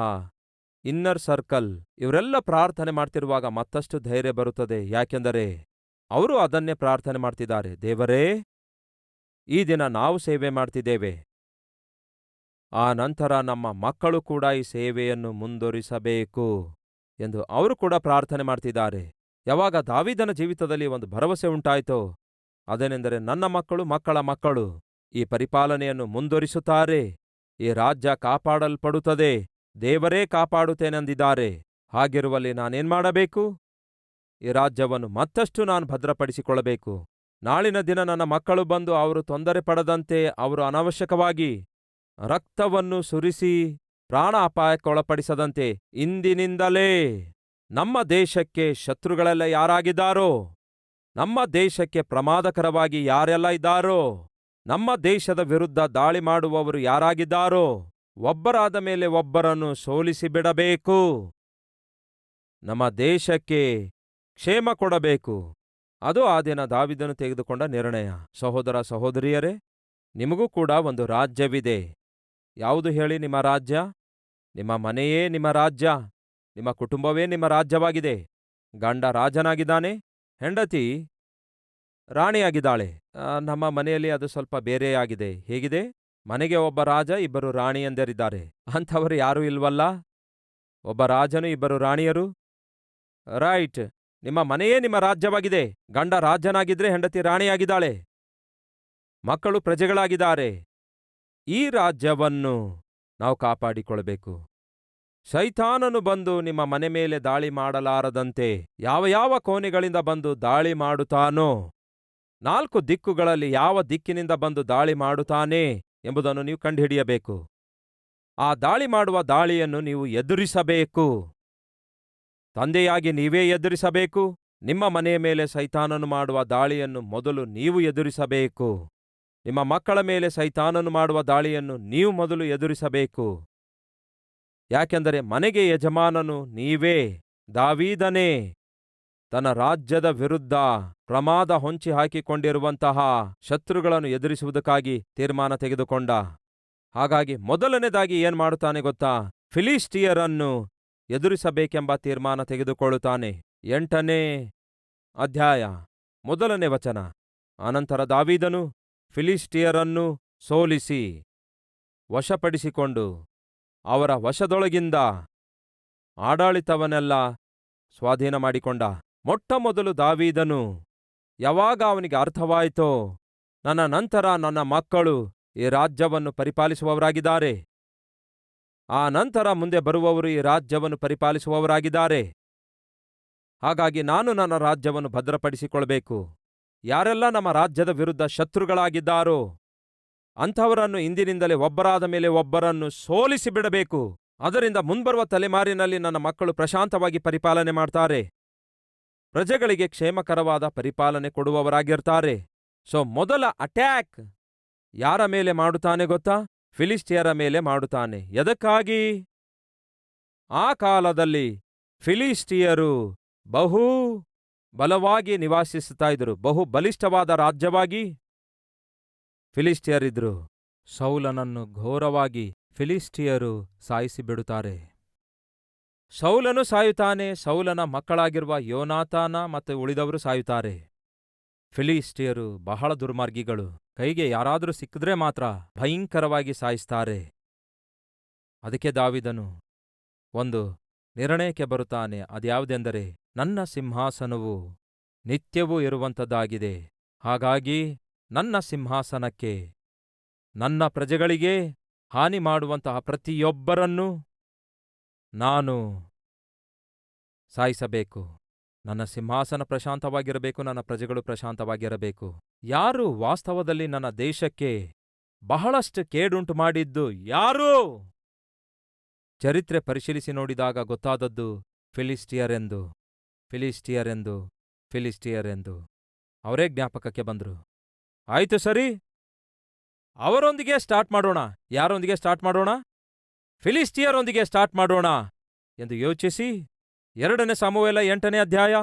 ಇನ್ನರ್ ಸರ್ಕಲ್, ಇವರೆಲ್ಲ ಪ್ರಾರ್ಥನೆ ಮಾಡ್ತಿರುವಾಗ ಮತ್ತಷ್ಟು ಧೈರ್ಯ ಬರುತ್ತದೆ. ಯಾಕೆಂದರೆ ಅವರು ಅದನ್ನೇ ಪ್ರಾರ್ಥನೆ ಮಾಡ್ತಿದ್ದಾರೆ, ದೇವರೇ ಈ ದಿನ ನಾವು ಸೇವೆ ಮಾಡ್ತಿದ್ದೇವೆ, ಆ ನಂತರ ನಮ್ಮ ಮಕ್ಕಳು ಕೂಡ ಈ ಸೇವೆಯನ್ನು ಮುಂದುವರಿಸಬೇಕು ಎಂದು ಅವರು ಕೂಡ ಪ್ರಾರ್ಥನೆ ಮಾಡ್ತಿದ್ದಾರೆ. ಯಾವಾಗ ದಾವೀದನ ಜೀವಿತದಲ್ಲಿ ಒಂದು ಭರವಸೆ ಉಂಟಾಯಿತೋ, ಅದೇನೆಂದರೆ ನನ್ನ ಮಕ್ಕಳು ಮಕ್ಕಳ ಮಕ್ಕಳು ಈ ಪರಿಪಾಲನೆಯನ್ನು ಮುಂದುವರಿಸುತ್ತಾರೆ, ಈ ರಾಜ್ಯ ಕಾಪಾಡಲ್ಪಡುತ್ತದೆ, ದೇವರೇ ಕಾಪಾಡುತ್ತೇನೆಂದಿದ್ದಾರೆ. ಹಾಗಿರುವಲ್ಲಿ ನಾನೇನ್ ಮಾಡಬೇಕು? ಈ ರಾಜ್ಯವನ್ನು ಮತ್ತಷ್ಟು ನಾನು ಭದ್ರಪಡಿಸಿಕೊಳ್ಳಬೇಕು. ನಾಳಿನ ದಿನ ನನ್ನ ಮಕ್ಕಳು ಬಂದು ಅವರು ತೊಂದರೆ ಪಡದಂತೆ, ಅವರು ಅನಾವಶ್ಯಕವಾಗಿ ರಕ್ತವನ್ನು ಸುರಿಸಿ ಪ್ರಾಣ ಅಪಾಯಕ್ಕೊಳಪಡಿಸದಂತೆ ಇಂದಿನಿಂದಲೇ ನಮ್ಮ ದೇಶಕ್ಕೆ ಶತ್ರುಗಳೆಲ್ಲ ಯಾರಾಗಿದ್ದಾರೋ, ನಮ್ಮ ದೇಶಕ್ಕೆ ಪ್ರಮಾದಕರವಾಗಿ ಯಾರೆಲ್ಲ ಇದ್ದಾರೋ, ನಮ್ಮ ದೇಶದ ವಿರುದ್ಧ ದಾಳಿ ಮಾಡುವವರು ಯಾರಾಗಿದ್ದಾರೋ ಒಬ್ಬರಾದ ಮೇಲೆ ಒಬ್ಬರನ್ನು ಸೋಲಿಸಿಬಿಡಬೇಕು. ನಮ್ಮ ದೇಶಕ್ಕೆ ಕ್ಷೇಮ ಕೊಡಬೇಕು. ಅದು ಆ ದಿನ ದಾವೀದನು ತೆಗೆದುಕೊಂಡ ನಿರ್ಣಯ. ಸಹೋದರ ಸಹೋದರಿಯರೇ, ನಿಮಗೂ ಕೂಡ ಒಂದು ರಾಜ್ಯವಿದೆ. ಯಾವುದು ಹೇಳಿ ನಿಮ್ಮ ರಾಜ್ಯ? ನಿಮ್ಮ ಮನೆಯೇ ನಿಮ್ಮ ರಾಜ್ಯ, ನಿಮ್ಮ ಕುಟುಂಬವೇ ನಿಮ್ಮ ರಾಜ್ಯವಾಗಿದೆ. ಗಂಡ ರಾಜನಾಗಿದ್ದಾನೆ, ಹೆಂಡತಿ ರಾಣಿಯಾಗಿದ್ದಾಳೆ. ನಮ್ಮ ಮನೆಯಲ್ಲಿ ಅದು ಸ್ವಲ್ಪ ಬೇರೆಯಾಗಿದೆ. ಹೇಗಿದೆ? ಮನೆಗೆ ಒಬ್ಬ ರಾಜ, ಇಬ್ಬರು ರಾಣಿಯಂದಿರಿದ್ದಾರೆ. ಅಂಥವರು ಯಾರೂ ಇಲ್ವಲ್ಲ? ಒಬ್ಬ ರಾಜನು, ಇಬ್ಬರು ರಾಣಿಯರು. ರೈಟ್, ನಿಮ್ಮ ಮನೆಯೇ ನಿಮ್ಮ ರಾಜ್ಯವಾಗಿದೆ. ಗಂಡ ರಾಜನಾಗಿದ್ರೆ ಹೆಂಡತಿ ರಾಣಿಯಾಗಿದ್ದಾಳೆ, ಮಕ್ಕಳು ಪ್ರಜೆಗಳಾಗಿದ್ದಾರೆ. ಈ ರಾಜ್ಯವನ್ನು ನಾವು ಕಾಪಾಡಿಕೊಳ್ಳಬೇಕು. ಶೈತಾನನು ಬಂದು ನಿಮ್ಮ ಮನೆ ಮೇಲೆ ದಾಳಿ ಮಾಡಲಾರದಂತೆ ಯಾವ ಯಾವ ಕೋಣೆಗಳಿಂದ ಬಂದು ದಾಳಿ ಮಾಡುತ್ತಾನೋ, 4 ದಿಕ್ಕುಗಳಲ್ಲಿ ಯಾವ ದಿಕ್ಕಿನಿಂದ ಬಂದು ದಾಳಿ ಮಾಡುತ್ತಾನೆ ಎಂಬುದನ್ನು ನೀವು ಕಂಡುಹಿಡಿಯಬೇಕು. ಆ ದಾಳಿ ಮಾಡುವ ದಾಳಿಯನ್ನು ನೀವು ಎದುರಿಸಬೇಕು. ತಂದೆಯಾಗಿ ನೀವೇ ಎದುರಿಸಬೇಕು. ನಿಮ್ಮ ಮನೆಯ ಮೇಲೆ ಸೈತಾನನು ಮಾಡುವ ದಾಳಿಯನ್ನು ಮೊದಲು ನೀವು ಎದುರಿಸಬೇಕು. ನಿಮ್ಮ ಮಕ್ಕಳ ಮೇಲೆ ಸೈತಾನನು ಮಾಡುವ ದಾಳಿಯನ್ನು ನೀವು ಮೊದಲು ಎದುರಿಸಬೇಕು. ಯಾಕೆಂದರೆ ಮನೆಗೆ ಯಜಮಾನನು ನೀವೇ, ದಾವೀದನೇ. ತನ್ನ ರಾಜ್ಯದ ವಿರುದ್ಧ ಪ್ರಮಾದ ಹೊಂಚಿ ಹಾಕಿಕೊಂಡಿರುವಂತಹ ಶತ್ರುಗಳನ್ನು ಎದುರಿಸುವುದಕ್ಕಾಗಿ ತೀರ್ಮಾನ ತೆಗೆದುಕೊಂಡ. ಹಾಗಾಗಿ ಮೊದಲನೇದಾಗಿ ಏನ್ ಮಾಡುತ್ತಾನೆ ಗೊತ್ತಾ? ಫಿಲಿಷ್ಟಿಯರನ್ನು ಎದುರಿಸಬೇಕೆಂಬ ತೀರ್ಮಾನ ತೆಗೆದುಕೊಳ್ಳುತ್ತಾನೆ. 8ನೇ ಅಧ್ಯಾಯ 1ನೇ ವಚನ. ಅನಂತರ ದಾವೀದನು ಫಿಲಿಷ್ಟಿಯರನ್ನು ಸೋಲಿಸಿ ವಶಪಡಿಸಿಕೊಂಡು ಅವರ ವಶದೊಳಗಿಂದ ಆಡಳಿತವನ್ನೆಲ್ಲ ಸ್ವಾಧೀನ ಮಾಡಿಕೊಂಡ. ಮೊಟ್ಟಮೊದಲು ದಾವೀದನು ಯಾವಾಗ ಅವನಿಗೆ ಅರ್ಥವಾಯಿತೋ, ನನ್ನ ನಂತರ ನನ್ನ ಮಕ್ಕಳು ಈ ರಾಜ್ಯವನ್ನು ಪರಿಪಾಲಿಸುವವರಾಗಿದ್ದಾರೆ, ಆ ನಂತರ ಮುಂದೆ ಬರುವವರು ಈ ರಾಜ್ಯವನ್ನು ಪರಿಪಾಲಿಸುವವರಾಗಿದ್ದಾರೆ, ಹಾಗಾಗಿ ನಾನು ನನ್ನ ರಾಜ್ಯವನ್ನು ಭದ್ರಪಡಿಸಿಕೊಳ್ಬೇಕು. ಯಾರೆಲ್ಲ ನಮ್ಮ ರಾಜ್ಯದ ವಿರುದ್ಧ ಶತ್ರುಗಳಾಗಿದ್ದಾರೋ ಅಂಥವರನ್ನು ಇಂದಿನಿಂದಲೇ ಒಬ್ಬರಾದ ಮೇಲೆ ಒಬ್ಬರನ್ನು ಸೋಲಿಸಿ ಬಿಡಬೇಕು. ಅದರಿಂದ ಮುಂಬರುವ ತಲೆಮಾರಿನಲ್ಲಿ ನನ್ನ ಮಕ್ಕಳು ಪ್ರಶಾಂತವಾಗಿ ಪರಿಪಾಲನೆ ಮಾಡ್ತಾರೆ, ಪ್ರಜೆಗಳಿಗೆ ಕ್ಷೇಮಕರವಾದ ಪರಿಪಾಲನೆ ಕೊಡುವವರಾಗಿರ್ತಾರೆ. ಸೊ ಮೊದಲ ಅಟ್ಯಾಕ್ ಯಾರ ಮೇಲೆ ಮಾಡುತ್ತಾನೆ ಗೊತ್ತಾ? ಫಿಲಿಷ್ಟಿಯರ ಮೇಲೆ ಮಾಡುತ್ತಾನೆ. ಎದಕ್ಕಾಗಿ? ಆ ಕಾಲದಲ್ಲಿ ಫಿಲಿಷ್ಟಿಯರು ಬಹು ಬಲವಾಗಿ ನಿವಾಸಿಸುತ್ತಾ ಇದ್ರು. ಬಹು ಬಲಿಷ್ಠವಾದ ರಾಜ್ಯವಾಗಿ ಫಿಲಿಷ್ಟಿಯರಿದ್ರು. ಸೌಲನನ್ನು ಘೋರವಾಗಿ ಫಿಲಿಷ್ಟಿಯರು ಸಾಯಿಸಿಬಿಡುತ್ತಾರೆ. ಸೌಲನು ಸಾಯುತ್ತಾನೆ. ಸೌಲನ ಮಕ್ಕಳಾಗಿರುವ ಯೋನಾತಾನ ಮತ್ತು ಉಳಿದವರು ಸಾಯುತ್ತಾರೆ. ಫಿಲಿಷ್ಟಿಯರು ಬಹಳ ದುರ್ಮಾರ್ಗಿಗಳು. ಕೈಗೆ ಯಾರಾದರೂ ಸಿಕ್ಕಿದ್ರೆ ಮಾತ್ರ ಭಯಂಕರವಾಗಿ ಸಾಯಿಸ್ತಾರೆ. ಅದಕ್ಕೆ ದಾವೀದನು ಒಂದು ನಿರ್ಣಯಕ್ಕೆ ಬರುತ್ತಾನೆ. ಅದ್ಯಾವುದೆಂದರೆ, ನನ್ನ ಸಿಂಹಾಸನವು ನಿತ್ಯವೂ ಇರುವಂಥದ್ದಾಗಿದೆ. ಹಾಗಾಗಿ ನನ್ನ ಸಿಂಹಾಸನಕ್ಕೆ ನನ್ನ ಪ್ರಜೆಗಳಿಗೆ ಹಾನಿ ಮಾಡುವಂತಹ ಪ್ರತಿಯೊಬ್ಬರನ್ನೂ ನಾನು ಸಾಯಿಸಬೇಕು. ನನ್ನ ಸಿಂಹಾಸನ ಪ್ರಶಾಂತವಾಗಿರಬೇಕು, ನನ್ನ ಪ್ರಜೆಗಳು ಪ್ರಶಾಂತವಾಗಿರಬೇಕು. ಯಾರು ವಾಸ್ತವದಲ್ಲಿ ನನ್ನ ದೇಶಕ್ಕೆ ಬಹಳಷ್ಟು ಕೇಡುಂಟು ಮಾಡಿದ್ದು ಯಾರು? ಚರಿತ್ರೆ ಪರಿಶೀಲಿಸಿ ನೋಡಿದಾಗ ಗೊತ್ತಾದದ್ದು ಫಿಲಿಷ್ಟಿಯರೆಂದು. ಫಿಲಿಷ್ಟಿಯರೆಂದು ಫಿಲಿಷ್ಟಿಯರೆಂದು ಅವರೇ ಜ್ಞಾಪಕಕ್ಕೆ ಬಂದರು. ಆಯ್ತು ಸರಿ, ಅವರೊಂದಿಗೆ ಸ್ಟಾರ್ಟ್ ಮಾಡೋಣ. ಯಾರೊಂದಿಗೆ ಸ್ಟಾರ್ಟ್ ಮಾಡೋಣ? ಫಿಲಿಷ್ಟಿಯರೊಂದಿಗೆ ಸ್ಟಾರ್ಟ್ ಮಾಡೋಣ ಎಂದು ಯೋಚಿಸಿ 2ನೇ ಸಮುವೇಲ 8ನೇ ಅಧ್ಯಾಯ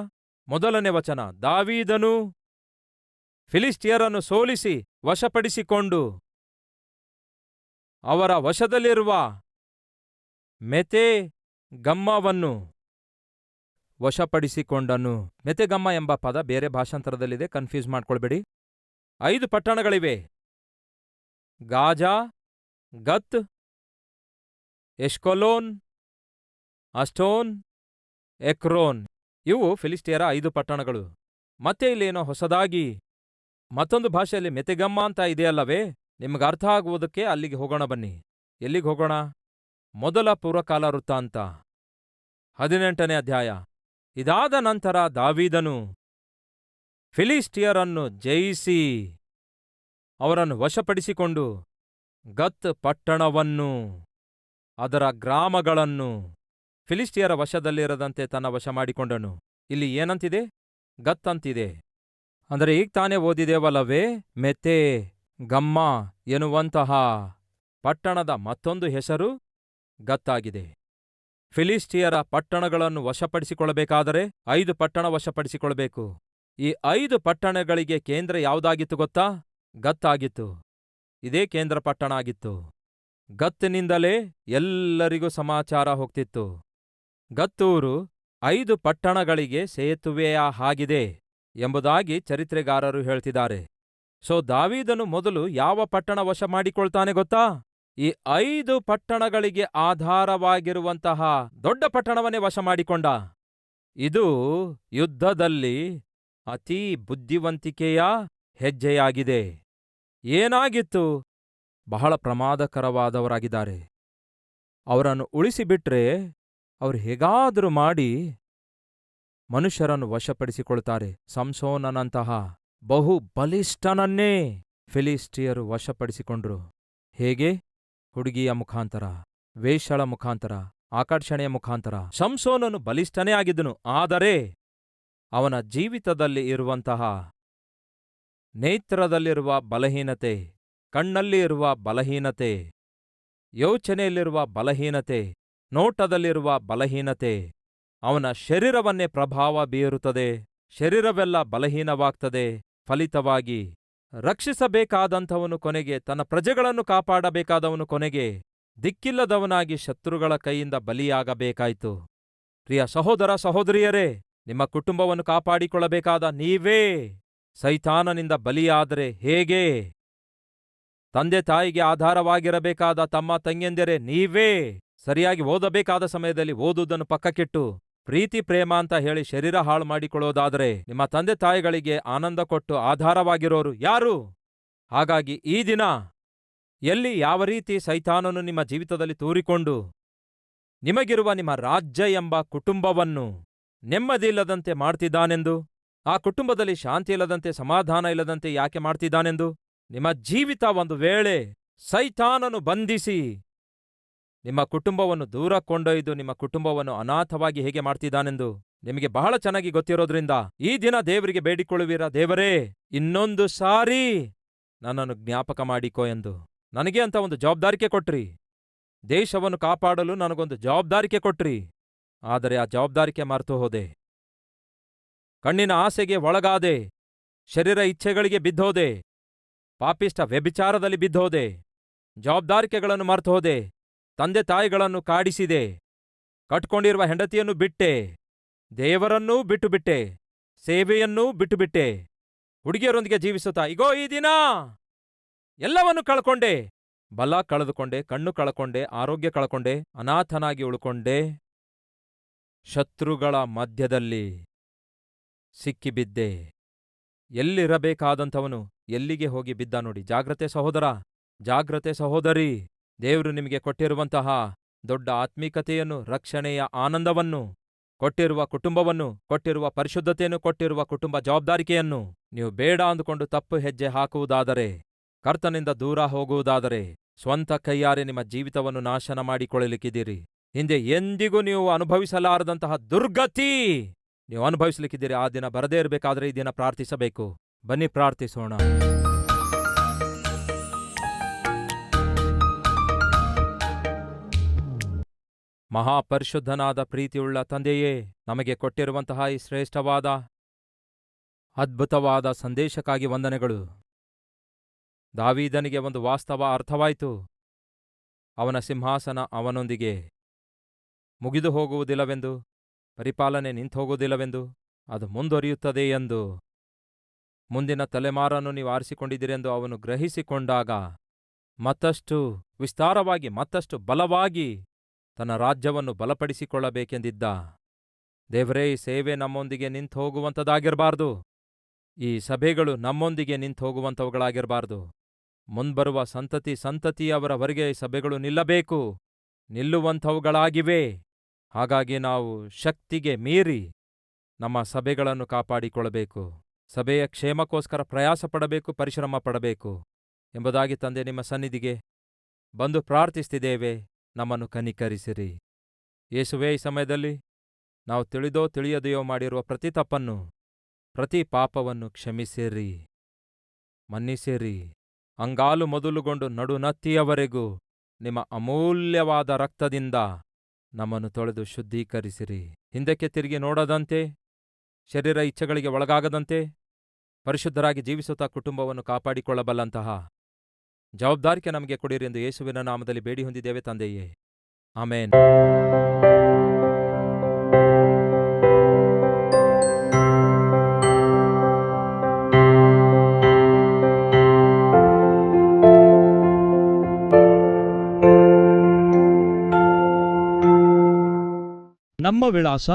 1ನೇ ವಚನ. ದಾವೀದನು ಫಿಲಿಷ್ಟಿಯರನ್ನು ಸೋಲಿಸಿ ವಶಪಡಿಸಿಕೊಂಡು ಅವರ ವಶದಲ್ಲಿರುವ ಮೆತೆಗಮ್ಮವನ್ನು ವಶಪಡಿಸಿಕೊಂಡನು. ಮೆತೆಗಮ್ಮ ಎಂಬ ಪದ ಬೇರೆ ಭಾಷಾಂತರದಲ್ಲಿದೆ, ಕನ್ಫ್ಯೂಸ್ ಮಾಡ್ಕೊಳ್ಬೇಡಿ. 5 ಪಟ್ಟಣಗಳಿವೆ: ಗಾಜಾ, ಗತ್, ಎಷ್ಕೊಲೋನ್, ಅಷ್ಟೋನ್, ಎಕ್ರೋನ್. ಇವು ಫಿಲಿಷ್ಟಿಯರ 5 ಪಟ್ಟಣಗಳು. ಮತ್ತೆ ಇಲ್ಲೇನೋ ಹೊಸದಾಗಿ ಮತ್ತೊಂದು ಭಾಷೆಯಲ್ಲಿ ಮೆತೆಗಮ್ಮ ಅಂತ ಇದೆಯಲ್ಲವೇ? ನಿಮ್ಗೆ ಅರ್ಥ ಆಗುವುದಕ್ಕೆ ಅಲ್ಲಿಗೆ ಹೋಗೋಣ ಬನ್ನಿ. ಎಲ್ಲಿಗೆ ಹೋಗೋಣ? ಮೊದಲ ಪೂರ್ವಕಾಲ ವೃತ್ತಾಂತ 18ನೇ ಅಧ್ಯಾಯ. ಇದಾದ ನಂತರ ದಾವೀದನು ಫಿಲಿಷ್ಟಿಯರನ್ನು ಜಯಿಸಿ ಅವರನ್ನು ವಶಪಡಿಸಿಕೊಂಡು ಗತ್ ಪಟ್ಟಣವನ್ನು, ಅದರ ಗ್ರಾಮಗಳನ್ನು ಫಿಲಿಷ್ಟಿಯರ ವಶದಲ್ಲಿರದಂತೆ ತನ್ನ ವಶ ಮಾಡಿಕೊಂಡನು. ಇಲ್ಲಿ ಏನಂತಿದೆ? ಗತ್ ಅಂತಿದೆ. ಅಂದರೆ ಈಗ ತಾನೇ ಓದಿದೇವಲ್ಲವೇ? ಮೆತೆ ಗಮ್ಮ ಎನ್ನುವಂತಹ ಪಟ್ಟಣದ ಮತ್ತೊಂದು ಹೆಸರು ಗತ್ತಾಗಿದೆ. ಫಿಲಿಷ್ಟಿಯರ ಪಟ್ಟಣಗಳನ್ನು ವಶಪಡಿಸಿಕೊಳ್ಳಬೇಕಾದರೆ 5 ಪಟ್ಟಣ ವಶಪಡಿಸಿಕೊಳ್ಳಬೇಕು. ಈ 5 ಪಟ್ಟಣಗಳಿಗೆ ಕೇಂದ್ರ ಯಾವುದಾಗಿತ್ತು ಗೊತ್ತಾ? ಗತ್ತಾಗಿತ್ತು. ಇದೇ ಕೇಂದ್ರ ಪಟ್ಟಣ ಆಗಿತ್ತು. ಗತ್ತಿನಿಂದಲೇ ಎಲ್ಲರಿಗೂ ಸಮಾಚಾರ ಹೋಗ್ತಿತ್ತು. ಗತ್ತೂರು 5 ಪಟ್ಟಣಗಳಿಗೆ ಸೇತುವೆಯ ಹಾಗಿದೆ ಎಂಬುದಾಗಿ ಚರಿತ್ರೆಗಾರರು ಹೇಳ್ತಿದ್ದಾರೆ. ಸೊ ದಾವೀದನು ಮೊದಲು ಯಾವ ಪಟ್ಟಣ ವಶ ಮಾಡಿಕೊಳ್ತಾನೆ ಗೊತ್ತಾ? ಈ 5 ಪಟ್ಟಣಗಳಿಗೆ ಆಧಾರವಾಗಿರುವಂತಹ ದೊಡ್ಡ ಪಟ್ಟಣವನ್ನೇ ವಶ ಮಾಡಿಕೊಂಡ. ಇದು ಯುದ್ಧದಲ್ಲಿ ಅತೀ ಬುದ್ಧಿವಂತಿಕೆಯ ಹೆಜ್ಜೆಯಾಗಿದೆ. ಏನಾಗಿತ್ತು? ಬಹಳ ಪ್ರಮಾದಕರವಾದವರಾಗಿದ್ದಾರೆ. ಅವರನ್ನು ಉಳಿಸಿಬಿಟ್ರೆ ಅವರು ಹೇಗಾದರೂ ಮಾಡಿ ಮನುಷ್ಯರನ್ನು ವಶಪಡಿಸಿಕೊಳ್ತಾರೆ. ಸಂಸೋನನಂತಹ ಬಹು ಬಲಿಷ್ಠನನ್ನೇ ಫಿಲಿಷ್ಟಿಯರು ವಶಪಡಿಸಿಕೊಂಡ್ರು. ಹೇಗೆ? ಹುಡುಗಿಯ ಮುಖಾಂತರ, ವೇಷಳ ಮುಖಾಂತರ, ಆಕರ್ಷಣೆಯ ಮುಖಾಂತರ. ಸಂಸೋನನು ಬಲಿಷ್ಠನೇ ಆಗಿದ್ದನು, ಆದರೆ ಅವನ ಜೀವಿತದಲ್ಲಿ ಇರುವಂತಹ ನೇತ್ರದಲ್ಲಿರುವ ಬಲಹೀನತೆ, ಕಣ್ಣಲ್ಲಿ ಇರುವ ಬಲಹೀನತೆ, ಯೋಚನೆಯಲ್ಲಿರುವ ಬಲಹೀನತೆ, ನೋಟದಲ್ಲಿರುವ ಬಲಹೀನತೆ, ಅವನ ಶರೀರವನ್ನೇ ಪ್ರಭಾವ ಬೀರುತ್ತದೆ. ಶರೀರವೆಲ್ಲ ಬಲಹೀನವಾಗ್ತದೆ. ಫಲಿತವಾಗಿ ರಕ್ಷಿಸಬೇಕಾದಂಥವನು ಕೊನೆಗೆ, ತನ್ನ ಪ್ರಜೆಗಳನ್ನು ಕಾಪಾಡಬೇಕಾದವನು ಕೊನೆಗೆ ದಿಕ್ಕಿಲ್ಲದವನಾಗಿ ಶತ್ರುಗಳ ಕೈಯಿಂದ ಬಲಿಯಾಗಬೇಕಾಯಿತು. ಪ್ರಿಯ ಸಹೋದರ ಸಹೋದರಿಯರೇ, ನಿಮ್ಮ ಕುಟುಂಬವನ್ನು ಕಾಪಾಡಿಕೊಳ್ಳಬೇಕಾದ ನೀವೇ ಸೈತಾನನಿಂದ ಬಲಿಯಾದರೆ ಹೇಗೆ? ತಂದೆ ತಾಯಿಗೆ ಆಧಾರವಾಗಿರಬೇಕಾದ ತಮ್ಮ ತಂಗಿಯಂದಿರೇ, ನೀವೇ ಸರಿಯಾಗಿ ಓದಬೇಕಾದ ಸಮಯದಲ್ಲಿ ಓದುವುದನ್ನು ಪಕ್ಕಕ್ಕಿಟ್ಟು ಪ್ರೀತಿ ಪ್ರೇಮ ಅಂತ ಹೇಳಿ ಶರೀರ ಹಾಳು ಮಾಡಿಕೊಳ್ಳೋದಾದರೆ ನಿಮ್ಮ ತಂದೆ ತಾಯಿಗಳಿಗೆ ಆನಂದ ಕೊಟ್ಟು ಆಧಾರವಾಗಿರೋರು ಯಾರು? ಹಾಗಾಗಿ ಈ ದಿನ ಎಲ್ಲಿ ಯಾವ ರೀತಿ ಸೈತಾನನು ನಿಮ್ಮ ಜೀವಿತದಲ್ಲಿ ತೂರಿಕೊಂಡು ನಿಮಗಿರುವ ನಿಮ್ಮ ರಾಜ್ಯ ಎಂಬ ಕುಟುಂಬವನ್ನು ನೆಮ್ಮದಿಯಿಲ್ಲದಂತೆ ಮಾಡ್ತಿದ್ದಾನೆಂದು, ಆ ಕುಟುಂಬದಲ್ಲಿ ಶಾಂತಿ ಇಲ್ಲದಂತೆ, ಸಮಾಧಾನ ಇಲ್ಲದಂತೆ ಯಾಕೆ ಮಾಡ್ತಿದ್ದಾನೆಂದು, ನಿಮ್ಮ ಜೀವಿತ ಒಂದು ವೇಳೆ ಸೈತಾನನು ಬಂಧಿಸಿ ನಿಮ್ಮ ಕುಟುಂಬವನ್ನು ದೂರ ಕೊಂಡೊಯ್ದು ನಿಮ್ಮ ಕುಟುಂಬವನ್ನು ಅನಾಥವಾಗಿ ಹೇಗೆ ಮಾಡ್ತಿದ್ದಾನೆಂದು ನಿಮಗೆ ಬಹಳ ಚೆನ್ನಾಗಿ ಗೊತ್ತಿರೋದ್ರಿಂದ ಈ ದಿನ ದೇವರಿಗೆ ಬೇಡಿಕೊಳ್ಳುವಿರಾ, ದೇವರೇ ಇನ್ನೊಂದು ಸಾರಿ ನನ್ನನ್ನು ಜ್ಞಾಪಕ ಮಾಡಿಕೋ ಎಂದು. ನನಗೆ ಅಂತ ಒಂದು ಜವಾಬ್ದಾರಿಕೆ ಕೊಟ್ರಿ, ದೇಶವನ್ನು ಕಾಪಾಡಲು ನನಗೊಂದು ಜವಾಬ್ದಾರಿಕೆ ಕೊಟ್ರಿ. ಆದರೆ ಆ ಜವಾಬ್ದಾರಿಕೆ ಮರೆತು ಹೋದೆ. ಕಣ್ಣಿನ ಆಸೆಗೆ ಒಳಗಾದೆ, ಶರೀರ ಇಚ್ಛೆಗಳಿಗೆ ಬಿದ್ದೋದೆ, ಪಾಪಿಷ್ಟ ವ್ಯಭಿಚಾರದಲ್ಲಿ ಬಿದ್ದೋದೆ, ಜವಾಬ್ದಾರಿಕೆಗಳನ್ನು ಮರೆತು ಹೋದೆ, ತಂದೆ ತಾಯಿಗಳನ್ನು ಕಾಡಿಸಿದೆ, ಕಟ್ಕೊಂಡಿರುವ ಹೆಂಡತಿಯನ್ನು ಬಿಟ್ಟೆ, ದೇವರನ್ನೂ ಬಿಟ್ಟುಬಿಟ್ಟೆ, ಸೇವೆಯನ್ನೂ ಬಿಟ್ಟುಬಿಟ್ಟೆ, ಹುಡುಗಿಯರೊಂದಿಗೆ ಜೀವಿಸುತ್ತಾ ಇಗೋ ಈ ದಿನ ಎಲ್ಲವನ್ನೂ ಕಳ್ಕೊಂಡೆ, ಬಲ ಕಳೆದುಕೊಂಡೆ, ಕಣ್ಣು ಕಳ್ಕೊಂಡೆ, ಆರೋಗ್ಯ ಕಳ್ಕೊಂಡೆ, ಅನಾಥನಾಗಿ ಉಳ್ಕೊಂಡೆ, ಶತ್ರುಗಳ ಮಧ್ಯದಲ್ಲಿ ಸಿಕ್ಕಿಬಿದ್ದೆ. ಎಲ್ಲಿರಬೇಕಾದಂಥವನು ಎಲ್ಲಿಗೆ ಹೋಗಿ ಬಿದ್ದ ನೋಡಿ. ಜಾಗ್ರತೆ ಸಹೋದರ, ಜಾಗ್ರತೆ ಸಹೋದರಿ. ದೇವರು ನಿಮಗೆ ಕೊಟ್ಟಿರುವಂತಹ ದೊಡ್ಡ ಆತ್ಮೀಕತೆಯನ್ನು, ರಕ್ಷಣೆಯ ಆನಂದವನ್ನು, ಕೊಟ್ಟಿರುವ ಕುಟುಂಬವನ್ನು, ಕೊಟ್ಟಿರುವ ಪರಿಶುದ್ಧತೆಯನ್ನು, ಕೊಟ್ಟಿರುವ ಕುಟುಂಬ ಜವಾಬ್ದಾರಿಕೆಯನ್ನು ನೀವು ಬೇಡ ಅಂದುಕೊಂಡು ತಪ್ಪು ಹೆಜ್ಜೆ ಹಾಕುವುದಾದರೆ, ಕರ್ತನಿಂದ ದೂರ ಹೋಗುವುದಾದರೆ, ಸ್ವಂತ ಕೈಯಾರೆ ನಿಮ್ಮ ಜೀವಿತವನ್ನು ನಾಶನ ಮಾಡಿಕೊಳ್ಳಲಿಕ್ಕಿದ್ದೀರಿ. ಹಿಂದೆ ಎಂದಿಗೂ ನೀವು ಅನುಭವಿಸಲಾರದಂತಹ ದುರ್ಗತಿ ನೀವು ಅನುಭವಿಸಲಿಕ್ಕಿದ್ದೀರಿ. ಆ ದಿನ ಬರದೇ ಇರಬೇಕಾದ್ರೆ ಈ ದಿನ ಪ್ರಾರ್ಥಿಸಬೇಕು. ಬನ್ನಿ ಪ್ರಾರ್ಥಿಸೋಣ. ಮಹಾಪರಿಶುದ್ಧನಾದ ಪ್ರೀತಿಯುಳ್ಳ ತಂದೆಯೇ, ನಮಗೆ ಕೊಟ್ಟಿರುವಂತಹ ಈ ಶ್ರೇಷ್ಠವಾದ ಅದ್ಭುತವಾದ ಸಂದೇಶಕ್ಕಾಗಿ ವಂದನೆಗಳು. ದಾವೀದನಿಗೆ ಒಂದು ವಾಸ್ತವ ಅರ್ಥವಾಯಿತು. ಅವನ ಸಿಂಹಾಸನ ಅವನೊಂದಿಗೆ ಮುಗಿದು ಹೋಗುವುದಿಲ್ಲವೆಂದು, ಪರಿಪಾಲನೆ ನಿಂತುಹೋಗುವುದಿಲ್ಲವೆಂದು, ಅದು ಮುಂದುವರಿಯುತ್ತದೆ ಎಂದು, ಮುಂದಿನ ತಲೆಮಾರನ್ನು ನೀವು ಆರಿಸಿಕೊಂಡಿದ್ದೀರೆಂದು ಅವನು ಗ್ರಹಿಸಿಕೊಂಡಾಗ ಮತ್ತಷ್ಟು ವಿಸ್ತಾರವಾಗಿ, ಮತ್ತಷ್ಟು ಬಲವಾಗಿ ತನ್ನ ರಾಜ್ಯವನ್ನು ಬಲಪಡಿಸಿಕೊಳ್ಳಬೇಕೆಂದಿದ್ದ. ದೇವರೇ, ಈ ಸೇವೆ ನಮ್ಮೊಂದಿಗೆ ನಿಂತು ಹೋಗುವಂಥದ್ದಾಗಿರಬಾರ್ದು. ಈ ಸಭೆಗಳು ನಮ್ಮೊಂದಿಗೆ ನಿಂತು ಹೋಗುವಂಥವುಗಳಾಗಿರಬಾರ್ದು. ಮುಂದ್ಬರುವ ಸಂತತಿಯವರವರೆಗೆ ಈ ಸಭೆಗಳು ನಿಲ್ಲಬೇಕು, ನಿಲ್ಲುವಂಥವುಗಳಾಗಿವೆ. ಹಾಗಾಗಿ ನಾವು ಶಕ್ತಿಗೆ ಮೀರಿ ನಮ್ಮ ಸಭೆಗಳನ್ನು ಕಾಪಾಡಿಕೊಳ್ಳಬೇಕು, ಸಭೆಯ ಕ್ಷೇಮಕ್ಕೋಸ್ಕರ ಪ್ರಯಾಸ ಪಡಬೇಕು, ಪರಿಶ್ರಮ ಪಡಬೇಕು ಎಂಬುದಾಗಿ ತಂದೆ ನಿಮ್ಮ ಸನ್ನಿಧಿಗೆ ಬಂದು ಪ್ರಾರ್ಥಿಸ್ತಿದ್ದೇವೆ. ನಮ್ಮನ್ನು ಕನಿಕರಿಸಿರಿ ಯೇಸುವೇ. ಈ ಸಮಯದಲ್ಲಿ ನಾವು ತಿಳಿದೋ ತಿಳಿಯದೆಯೋ ಮಾಡಿರುವ ಪ್ರತಿ ತಪ್ಪನ್ನು, ಪ್ರತಿ ಪಾಪವನ್ನು ಕ್ಷಮಿಸಿರಿ, ಮನ್ನಿಸಿರಿ. ಅಂಗಾಲು ಮೊದಲುಗೊಂಡು ನಡುನತ್ತಿಯವರೆಗೂ ನಿಮ್ಮ ಅಮೂಲ್ಯವಾದ ರಕ್ತದಿಂದ ನಮ್ಮನ್ನು ತೊಳೆದು ಶುದ್ಧೀಕರಿಸಿರಿ. ಹಿಂದಕ್ಕೆ ತಿರುಗಿ ನೋಡದಂತೆ, ಶರೀರ ಇಚ್ಛೆಗಳಿಗೆ ಒಳಗಾಗದಂತೆ, ಪರಿಶುದ್ಧರಾಗಿ ಜೀವಿಸುತ್ತಾ ಕುಟುಂಬವನ್ನು ಕಾಪಾಡಿಕೊಳ್ಳಬಲ್ಲಂತಹ ಜವಾಬ್ದಾರಿಕೆ ನಮಗೆ ಕೊಡಿರಿ ಎಂದು ಯೇಸುವಿನ ನಾಮದಲ್ಲಿ ಬೇಡಿ ಹೊಂದಿದ್ದೇವೆ ತಂದೆಯೇ, ಆಮೇನ್. ನಮ್ಮ ವಿಳಾಸ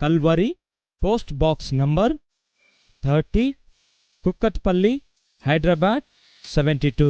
Calvary, post box number 30, Kukatpally, Hyderabad 72.